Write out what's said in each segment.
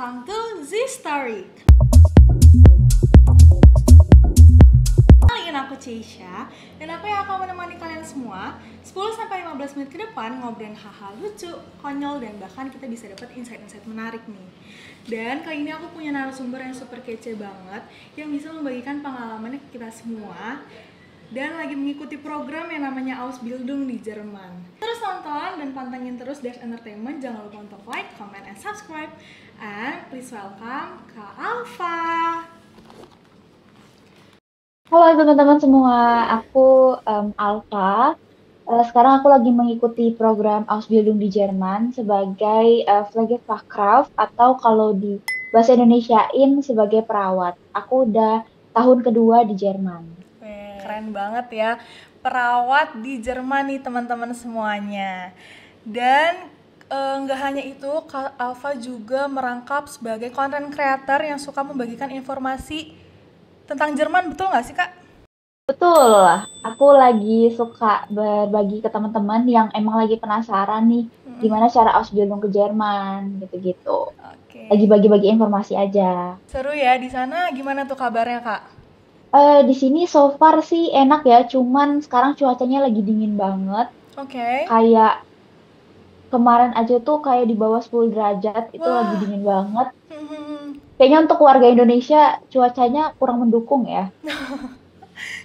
welcome to Z Story. Kali ini aku Ceisha, dan aku yang akan menemani kalian semua 10-15 menit ke depan ngobrolin hal-hal lucu, konyol, dan bahkan kita bisa dapat insight-insight menarik nih. Dan kali ini aku punya narasumber yang super kece banget, yang bisa membagikan pengalamannya ke kita semua dan lagi mengikuti program yang namanya Ausbildung di Jerman. Terus tonton dan pantengin terus Dash Entertainment. Jangan lupa untuk like, comment, and subscribe. And please welcome Kak Alfa. Halo teman-teman semua, aku Alfa. Sekarang aku lagi mengikuti program Ausbildung di Jerman sebagai Pflegefachkraft atau kalau di bahasa Indonesiain sebagai perawat. Aku udah tahun kedua di Jerman. Keren banget ya, perawat di Jerman nih teman-teman semuanya. Dan nggak hanya itu, Kak Alfa juga merangkap sebagai content creator yang suka membagikan informasi tentang Jerman, betul nggak sih Kak? Betul, aku lagi suka berbagi ke teman-teman yang emang lagi penasaran nih gimana cara Ausbildung ke Jerman gitu-gitu. Oke. Lagi bagi-bagi informasi aja. Seru ya di sana. Gimana tuh kabarnya Kak? Di sini so far sih enak ya, cuman sekarang cuacanya lagi dingin banget. Oke. Kayak kemarin aja tuh kayak di bawah 10 derajat, itu lagi Wah. dingin banget. Kayaknya untuk warga Indonesia cuacanya kurang mendukung ya.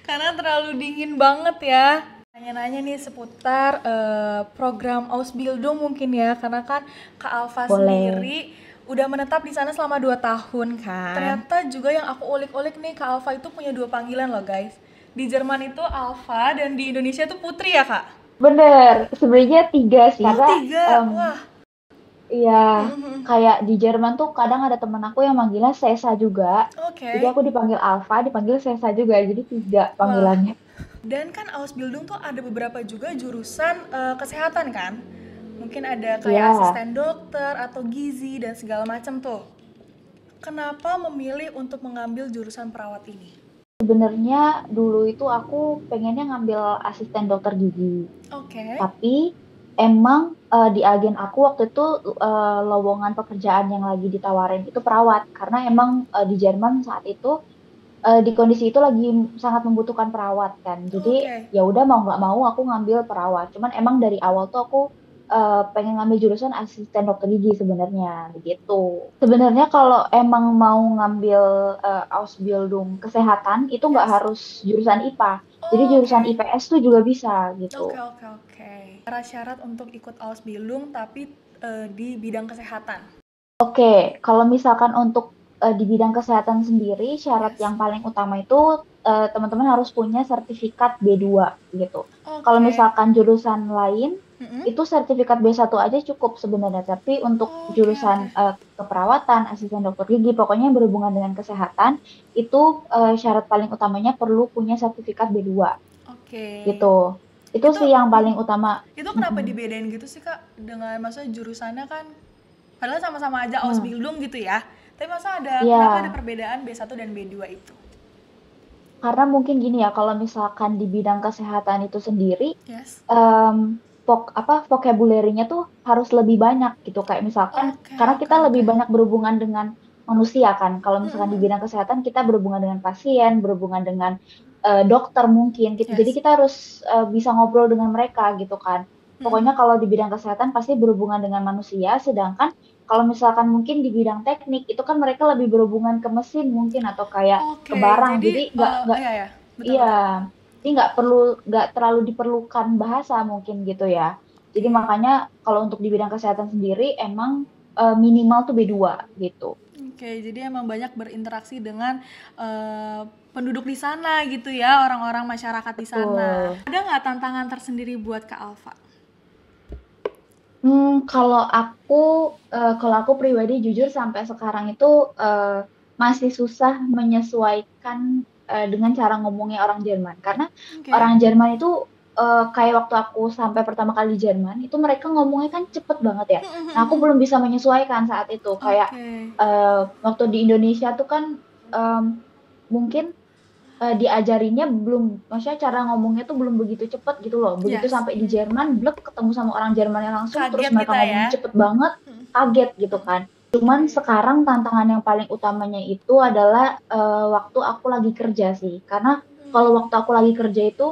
Karena terlalu dingin banget ya. Nanya-nanya nih seputar program Ausbildung mungkin ya, karena kan Kak Alfa Boleh. sendiri udah menetap di sana selama 2 tahun kan. Ternyata juga yang aku ulik-ulik nih, Kak Alfa itu punya 2 panggilan loh guys. Di Jerman itu Alfa dan di Indonesia itu Putri ya Kak? Bener, sebenarnya 3 sih. Oh, Karena 3, wah. iya, kayak di Jerman tuh kadang ada temen aku yang manggilnya Sesa juga. Oke. Jadi aku dipanggil Alfa, dipanggil Sesa juga. Jadi 3 panggilannya. Dan kan Ausbildung tuh ada beberapa juga jurusan kesehatan kan? Mungkin ada kayak Iya. asisten dokter atau gizi dan segala macam tuh. Kenapa memilih untuk mengambil jurusan perawat ini? Sebenarnya dulu itu aku pengennya ngambil asisten dokter gigi. Oke. Tapi emang di agen aku waktu itu lowongan pekerjaan yang lagi ditawarin itu perawat. Karena emang di Jerman saat itu di kondisi itu lagi sangat membutuhkan perawat kan. Jadi Oke. ya udah mau nggak mau aku ngambil perawat. Cuman emang dari awal tuh aku pengen ngambil jurusan asisten dokter gigi sebenarnya begitu. Sebenarnya kalau emang mau ngambil Ausbildung kesehatan itu nggak Yes. harus jurusan IPA. Jadi Oh, jurusan oke. IPS tuh juga bisa gitu. Oke. Syarat untuk ikut Ausbildung tapi di bidang kesehatan. Oke, kalau misalkan untuk di bidang kesehatan sendiri, syarat Yes. yang paling utama itu teman-teman harus punya sertifikat B2 gitu. Kalau Oke. misalkan jurusan lain, itu sertifikat B1 aja cukup sebenarnya. Tapi untuk jurusan keperawatan, asisten dokter gigi, pokoknya yang berhubungan dengan kesehatan, itu syarat paling utamanya perlu punya sertifikat B2 Oke. gitu. Itu sih yang paling utama. Itu kenapa dibedain gitu sih Kak? Dengan maksudnya jurusannya kan padahal sama-sama aja Ausbildung gitu ya. Tapi masa ada Iya. kenapa ada perbedaan B1 dan B2 itu? Karena mungkin gini ya, kalau misalkan di bidang kesehatan itu sendiri, Yes. vocabulary-nya tuh harus lebih banyak gitu. Kayak misalkan, karena kita lebih banyak berhubungan dengan manusia kan. Kalau misalkan di bidang kesehatan kita berhubungan dengan pasien, berhubungan dengan dokter mungkin gitu. Yes. Jadi kita harus bisa ngobrol dengan mereka gitu kan. Pokoknya kalau di bidang kesehatan pasti berhubungan dengan manusia, sedangkan kalau misalkan mungkin di bidang teknik itu kan mereka lebih berhubungan ke mesin mungkin atau kayak ke barang. Jadi nggak iya, betul. iya, jadi nggak terlalu diperlukan bahasa mungkin gitu ya. Jadi makanya kalau untuk di bidang kesehatan sendiri emang minimal tuh B2 gitu. Oke, jadi emang banyak berinteraksi dengan penduduk di sana gitu ya, orang-orang masyarakat di sana. Ada nggak tantangan tersendiri buat Kak Alfa? Kalau aku pribadi jujur sampai sekarang itu masih susah menyesuaikan dengan cara ngomongnya orang Jerman. Karena orang Jerman itu kayak waktu aku sampai pertama kali di Jerman, itu mereka ngomongnya kan cepet banget ya. Nah, aku belum bisa menyesuaikan saat itu. Kayak waktu di Indonesia tuh kan mungkin diajarinnya belum, maksudnya cara ngomongnya tuh belum begitu cepet gitu loh. Begitu sampai di Jerman, blek ketemu sama orang Jermannya langsung, Kaget terus mereka kita ngomongnya ya. cepet banget, kaget gitu kan. Cuman Oke. sekarang tantangan yang paling utamanya itu adalah waktu aku lagi kerja sih. Karena kalau waktu aku lagi kerja itu,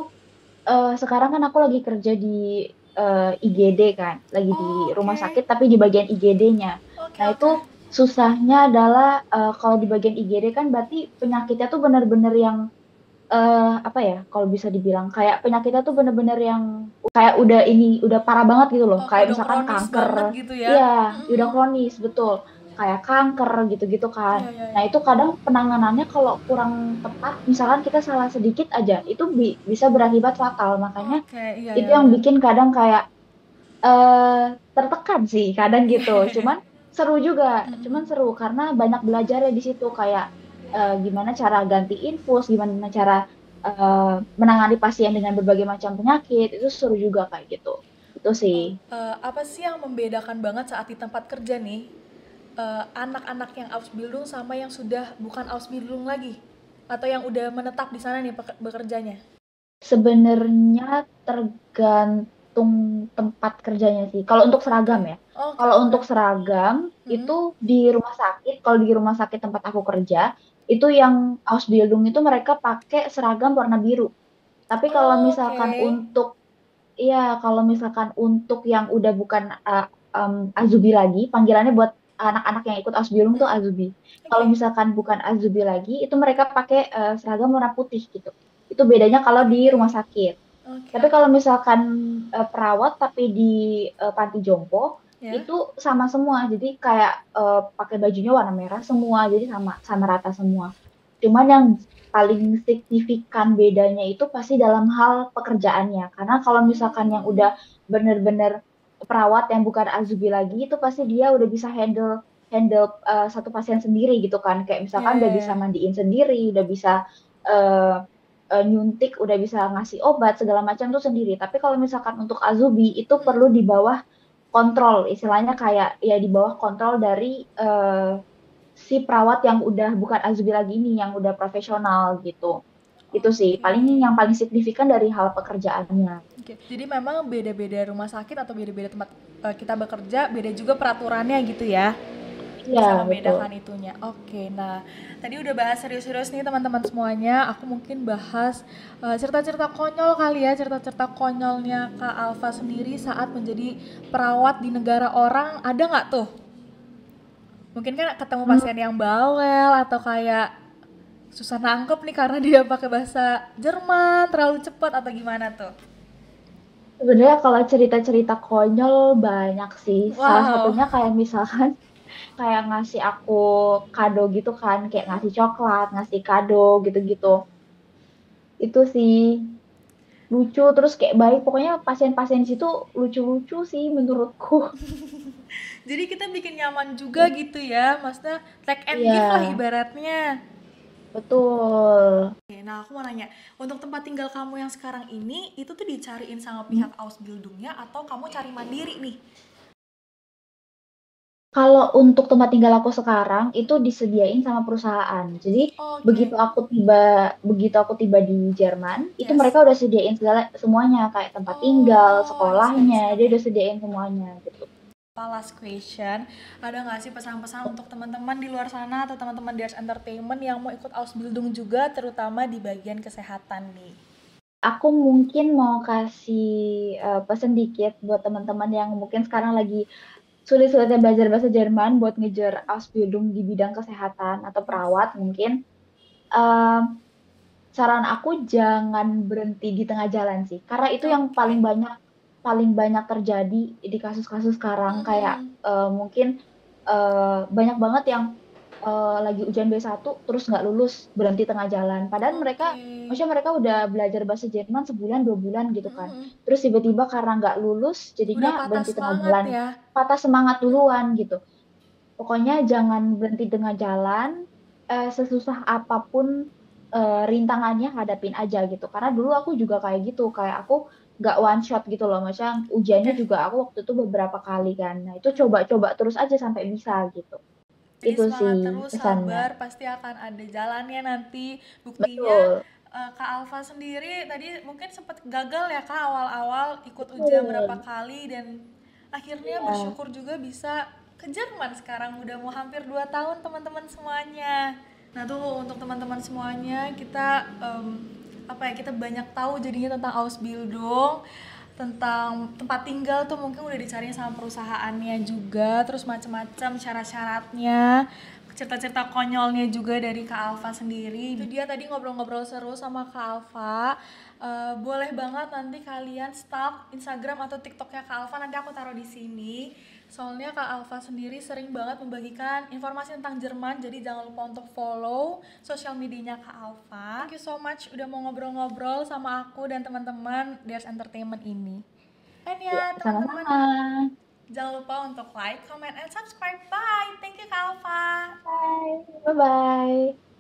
sekarang kan aku lagi kerja di IGD kan, lagi di Oh, rumah oke. sakit tapi di bagian IGD-nya. Oke, Nah oke. itu susahnya adalah kalau di bagian IGD kan berarti penyakitnya tuh bener-bener yang apa ya, kalau bisa dibilang kayak penyakitnya tuh bener-bener yang kayak udah parah banget gitu loh. Oke, Kayak udah misalkan kronis kanker, banget gitu ya. iya, udah kronis, betul. Kayak kanker gitu-gitu kan. Iya, iya, Nah iya. itu kadang penanganannya kalau kurang tepat, misalkan kita salah sedikit aja, itu bisa berakibat fatal. Makanya Oke, iya, itu iya, yang benar. bikin kadang kayak tertekan sih kadang gitu. Cuman seru karena banyak belajarnya di situ kayak gimana cara ganti infus, gimana cara menangani pasien dengan berbagai macam penyakit, itu seru juga kayak gitu. Itu sih. Apa sih yang membedakan banget saat di tempat kerja nih, anak-anak yang Ausbildung sama yang sudah bukan Ausbildung lagi? Atau yang udah menetap di sana nih bekerjanya? Sebenarnya tergantung tempat kerjanya sih. Kalau untuk Oke, seragam ya. oke, Kalau oke. untuk seragam Mm-mm. itu kalau di rumah sakit tempat aku kerja, itu yang Ausbildung itu mereka pakai seragam warna biru. Tapi kalau Oke. misalkan untuk kalau misalkan untuk yang udah bukan Azubi lagi, panggilannya buat anak-anak yang ikut Ausbildung tuh Mm-mm. Azubi. Kalau Oke, misalkan bukan Azubi lagi, itu mereka pakai seragam warna putih gitu. Itu bedanya kalau di oke, rumah sakit. oke, Tapi oke. kalau misalkan perawat tapi di panti jompo Ya. itu sama semua. Jadi kayak pakai bajunya warna merah semua, jadi sama sama rata semua. Cuman yang paling signifikan bedanya itu pasti dalam hal pekerjaannya. Karena kalau misalkan yang Hmm. udah bener-bener perawat yang bukan Azubi lagi, itu pasti dia udah bisa handle handle satu pasien sendiri gitu kan. Kayak Ya, misalkan udah ya, bisa ya. mandiin sendiri, udah bisa eh, nyuntik, udah bisa ngasih obat segala macam tuh sendiri. Tapi kalau misalkan untuk Azubi itu perlu di bawah kontrol, istilahnya kayak ya di bawah kontrol dari si perawat yang udah bukan Azubi lagi ini, yang udah profesional gitu. Itu sih Oke. paling yang paling signifikan dari hal pekerjaannya. Oke. Jadi memang beda-beda rumah sakit atau beda-beda tempat kita bekerja, beda juga peraturannya gitu ya. Iya, Bisa betul. membedakan itunya. Oke, nah tadi udah bahas serius-serius nih teman-teman semuanya. Aku mungkin bahas cerita-cerita konyol kali ya, cerita-cerita konyolnya Kak Alfa sendiri saat menjadi perawat di negara orang. Ada nggak tuh? Mungkin kan ketemu Hmm, pasien yang bawel atau kayak susah nangkep nih karena dia pakai bahasa Jerman terlalu cepat atau gimana tuh? sebenarnya kalau cerita-cerita konyol banyak sih. Salah Wow. satunya kayak misalkan kayak ngasih aku kado gitu kan, kayak ngasih coklat, ngasih kado gitu-gitu. Itu sih lucu terus kayak baik. Pokoknya pasien-pasien situ lucu-lucu sih menurutku. Jadi kita bikin nyaman juga gitu ya, maksudnya take and Iya, give lah ibaratnya. betul. Oke, nah aku mau nanya, untuk tempat tinggal kamu yang sekarang ini, itu tuh dicariin sama Hmm. pihak Ausbildungnya atau kamu cari mandiri nih? Kalau untuk tempat tinggal aku sekarang itu disediain sama perusahaan. Jadi Oke, begitu aku tiba begitu aku tiba di Jerman, itu yes. mereka udah sediain segala semuanya kayak tempat tinggal, Oh, I sekolahnya, see, dia oke. udah sediain semuanya gitu. Last question, ada nggak sih pesan-pesan untuk teman-teman di luar sana atau teman-teman di Ars Entertainment yang mau ikut Ausbildung juga, terutama di bagian kesehatan nih? Aku mungkin mau kasih pesan dikit buat teman-teman yang mungkin sekarang lagi sulit-sulitnya belajar bahasa Jerman buat ngejar Ausbildung di bidang kesehatan atau Yes. perawat mungkin. Eh, Saran aku jangan berhenti di tengah jalan sih, karena itu yang Oke. paling banyak terjadi di kasus-kasus sekarang kayak Mm-mm. mungkin banyak banget yang lagi ujian B1 terus nggak lulus berhenti tengah jalan. Padahal Oke. maksudnya mereka udah belajar bahasa Jerman sebulan 2 bulan gitu kan. Mm-mm. Terus tiba-tiba karena nggak lulus jadinya Udah patah berhenti tengah semangat jalan, ya. patah semangat duluan gitu. Pokoknya jangan berhenti tengah jalan, sesusah apapun rintangannya hadapin aja gitu. Karena dulu aku juga kayak gitu, kayak aku gak one shot gitu loh. Maksudnya ujiannya Oke. juga aku waktu itu beberapa kali kan. Nah itu coba-coba terus aja sampai bisa gitu. Jadi Itu sih semangat terus, pesannya. sabar, pasti akan ada jalannya nanti. Buktinya Betul, Kak Alfa sendiri tadi mungkin sempat gagal ya Kak awal-awal ikut ujian berapa betul. kali dan akhirnya Iya, bersyukur juga bisa ke Jerman sekarang, udah mau hampir 2 tahun teman-teman semuanya. Nah tuh untuk teman-teman semuanya kita kita banyak tahu jadinya tentang Ausbildung, tentang tempat tinggal tuh mungkin udah dicariin sama perusahaannya juga, terus macam-macam syarat-syaratnya, cerita-cerita konyolnya juga dari Kak Alfa sendiri. Itu dia tadi ngobrol-ngobrol seru sama Kak Alfa. Boleh banget nanti kalian stalk Instagram atau TikToknya Kak Alfa, nanti aku taruh di sini. Soalnya Kak Alfa sendiri sering banget membagikan informasi tentang Jerman, jadi jangan lupa untuk follow sosial medianya Kak Alfa. Thank you so much udah mau ngobrol-ngobrol sama aku dan teman-teman Dares Entertainment ini. Dan ya teman-teman, Sama-sama. jangan lupa untuk like, comment, and subscribe. Bye! Thank you Kak Alfa! Bye. Bye-bye.